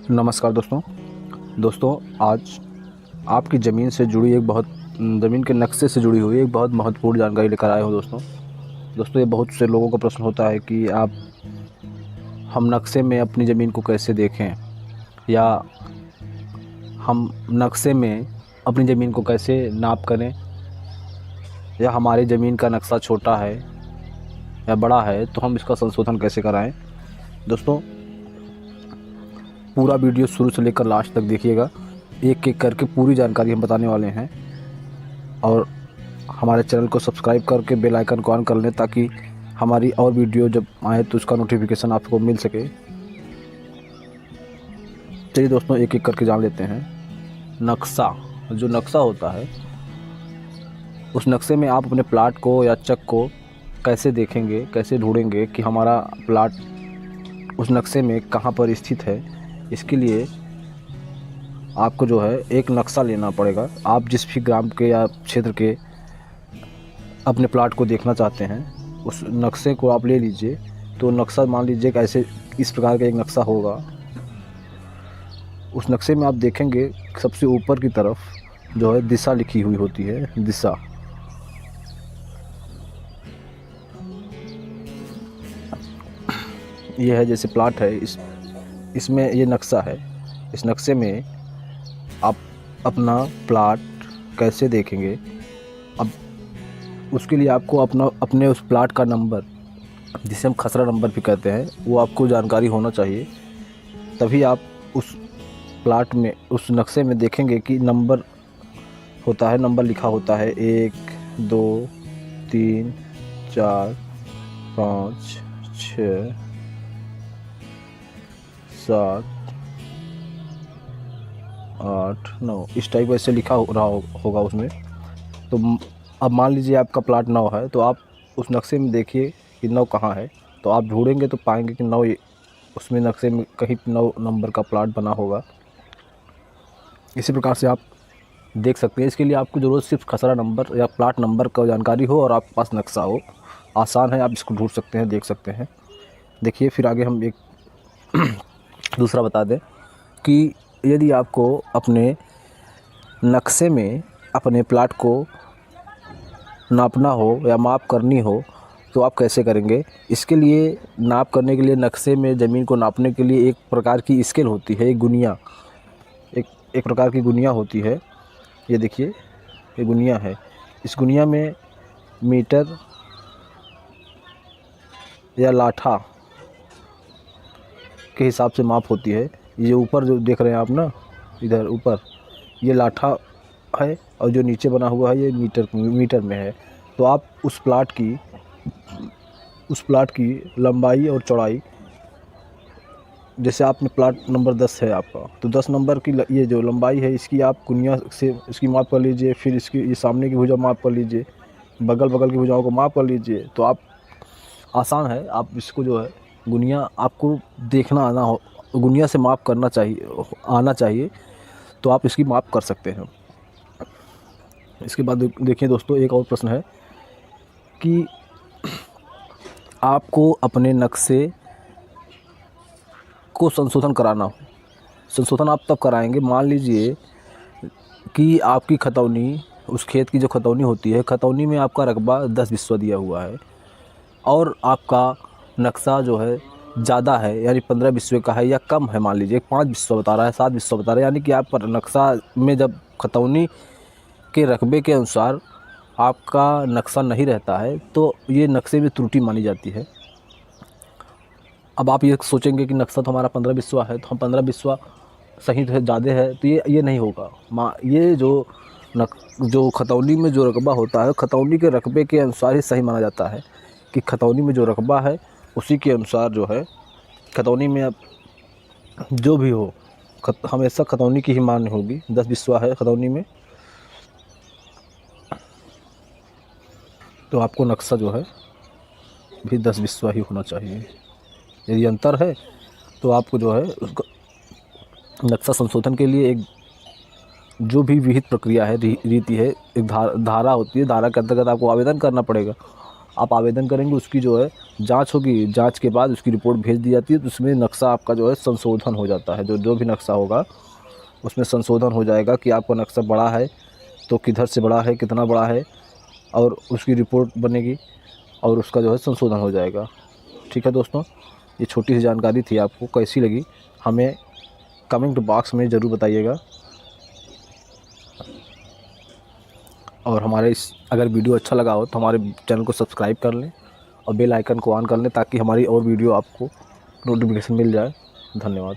नमस्कार दोस्तों आज आपकी ज़मीन से जुड़ी एक बहुत ज़मीन के नक्शे से जुड़ी हुई एक बहुत महत्वपूर्ण जानकारी लेकर आए हूँ दोस्तों ये बहुत से लोगों का प्रश्न होता है कि हम नक्शे में अपनी ज़मीन को कैसे देखें, या हम नक्शे में अपनी ज़मीन को कैसे नाप करें, या हमारी ज़मीन का नक्शा छोटा है या बड़ा है तो हम इसका संशोधन कैसे कराएं। दोस्तों पूरा वीडियो शुरू से लेकर लास्ट तक देखिएगा, एक एक करके पूरी जानकारी हम बताने वाले हैं। और हमारे चैनल को सब्सक्राइब करके बेल आइकन को ऑन कर लें ताकि हमारी और वीडियो जब आए तो उसका नोटिफिकेशन आपको मिल सके। चलिए दोस्तों एक एक करके जान लेते हैं। नक्शा, जो नक्शा होता है, उस नक्शे में आप अपने प्लाट को या चक को कैसे देखेंगे, कैसे ढूंढेंगे कि हमारा प्लाट उस नक्शे में कहाँ पर स्थित है। इसके लिए आपको जो है एक नक्शा लेना पड़ेगा। आप जिस भी ग्राम के या क्षेत्र के अपने प्लाट को देखना चाहते हैं उस नक्शे को आप ले लीजिए। तो नक्शा मान लीजिए कि ऐसे इस प्रकार का एक नक्शा होगा। उस नक्शे में आप देखेंगे सबसे ऊपर की तरफ जो है दिशा लिखी हुई होती है। दिशा ये है, जैसे प्लाट है, इसमें ये नक्शा है। इस नक्शे में आप अपना प्लाट कैसे देखेंगे। अब उसके लिए आपको अपने उस प्लाट का नंबर, जिसे हम खसरा नंबर भी कहते हैं, वो आपको जानकारी होना चाहिए। तभी आप उस प्लाट में, उस नक्शे में देखेंगे कि नंबर होता है, नंबर लिखा होता है 1 2 3 4 5 6 7 8 9 इस टाइप ऐसे लिखा हो रहा होगा उसमें। तो अब मान लीजिए आपका प्लाट 9 है, तो आप उस नक्शे में देखिए कि 9 कहाँ है। तो आप ढूंढेंगे तो पाएंगे कि 9 उसमें नक्शे में कहीं 9 नंबर का प्लाट बना होगा। इसी प्रकार से आप देख सकते हैं। इसके लिए आपको ज़रूरत सिर्फ खसरा नंबर या प्लाट नंबर का जानकारी हो और आपके पास नक्शा हो। आसान है, आप इसको ढूंढ सकते हैं, देख सकते हैं। देखिए फिर आगे हम एक दूसरा बता दें कि यदि आपको अपने नक्शे में अपने प्लाट को नापना हो या माप करनी हो तो आप कैसे करेंगे। इसके लिए नाप करने के लिए नक्शे में ज़मीन को नापने के लिए एक प्रकार की स्केल होती है, एक गुनिया, एक प्रकार की गुनिया होती है। ये देखिए, ये गुनिया है। इस गुनिया में मीटर या लाठा के हिसाब से माप होती है। ये ऊपर जो देख रहे हैं आप ना, इधर ऊपर ये लाठा है, और जो नीचे बना हुआ है ये मीटर में है। तो आप उस प्लाट की लंबाई और चौड़ाई, जैसे आपने प्लाट नंबर 10 है आपका, तो 10 नंबर की ये जो लंबाई है इसकी आप गुनिया से इसकी माप कर लीजिए। फिर इसकी ये सामने की भुजा माप कर लीजिए, बगल की भुजाओं को माप कर लीजिए। तो आप आसान है, आप इसको जो है गुनिया आपको देखना आना हो, गुनिया से माप करना चाहिए, आना चाहिए, तो आप इसकी माप कर सकते हैं। इसके बाद देखिए दोस्तों, एक और प्रश्न है कि आपको अपने नक्शे को संशोधन कराना हो। संशोधन आप तब कराएंगे, मान लीजिए कि आपकी खतौनी, उस खेत की जो खतौनी होती है, खतौनी में आपका रकबा 10 बिस्वा दिया हुआ है और आपका नक्शा जो है ज़्यादा है, यानी 15 बिस्वे का है, या कम है, मान लीजिए 5 बिस्वा बता रहा है, 7 बिस्वा बता रहा है, यानी कि आप पर नक्शा में जब खतौनी के रकबे के अनुसार आपका नक्शा नहीं रहता है तो ये नक्शे में त्रुटि मानी जाती है। अब आप ये सोचेंगे कि नक्शा तो हमारा 15 बिस्वा है, तो हम 15 बिस्वा सही है, ज़्यादा है, तो ये नहीं होगा। ये जो खतौनी में जो रकबा होता है, खतौनी के रकबे के अनुसार ही सही माना जाता है कि खतौनी में जो रकबा है उसी के अनुसार जो है खतौनी में अब जो भी हो, हमेशा खतौनी की ही मान्य होगी। 10 बिस्वा है खतौनी में, तो आपको नक्शा जो है भी 10 बिस्वा ही होना चाहिए। यदि अंतर है तो आपको जो है उसका नक्शा संशोधन के लिए एक जो भी विहित प्रक्रिया है, रीति है, एक धारा होती है, धारा के अंतर्गत आपको आवेदन करना पड़ेगा। आप आवेदन करेंगे, उसकी जो है जांच होगी, जांच के बाद उसकी रिपोर्ट भेज दी जाती है, तो उसमें नक्शा आपका जो है संशोधन हो जाता है। जो भी नक्शा होगा उसमें संशोधन हो जाएगा कि आपका नक्शा बड़ा है तो किधर से बड़ा है, कितना बड़ा है, और उसकी रिपोर्ट बनेगी और उसका जो है संशोधन हो जाएगा। ठीक है दोस्तों, ये छोटी सी जानकारी थी, आपको कैसी लगी हमें कमेंट बॉक्स में ज़रूर बताइएगा। और हमारे इस अगर वीडियो अच्छा लगा हो तो हमारे चैनल को सब्सक्राइब कर लें और बेल आइकन को ऑन कर लें ताकि हमारी और वीडियो आपको नोटिफिकेशन मिल जाए। धन्यवाद।